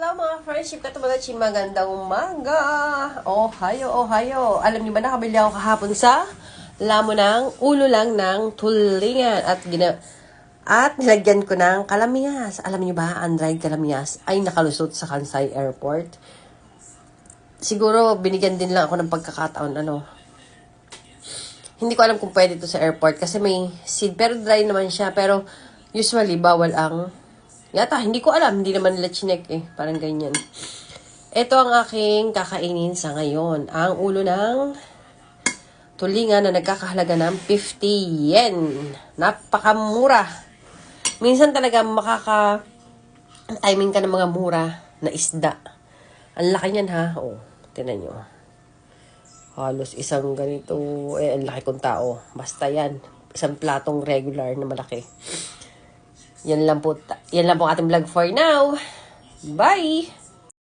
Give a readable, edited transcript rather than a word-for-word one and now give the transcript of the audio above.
Hello mga friendship, Katomodachi, magandang umaga. Ohayo. Alam niyo ba, nakabili ako kahapon sa Lamonang, ulo lang ng tulingan at nilagyan ko ng kalamyas. Alam niyo ba, ang dried kalamyas ay nakalusot sa Kansai Airport. Siguro binigyan din lang ako ng pagkakataon, Hindi ko alam kung pwede ito sa airport kasi may seed, pero dry naman siya. Pero usually bawal ang yata, hindi ko alam. Hindi naman nila chinek Parang ganyan. Ito ang aking kakainin sa ngayon. Ang ulo ng tulingan na nagkakahalaga ng 50 yen. Napakamura. Minsan talaga timing ka ng mga mura na isda. Ang laki niyan ha. Tinan nyo. Halos isang ganito. Ang laki kong tao. Basta yan. Isang platong regular na malaki. Yan lang po ating vlog for now. Bye!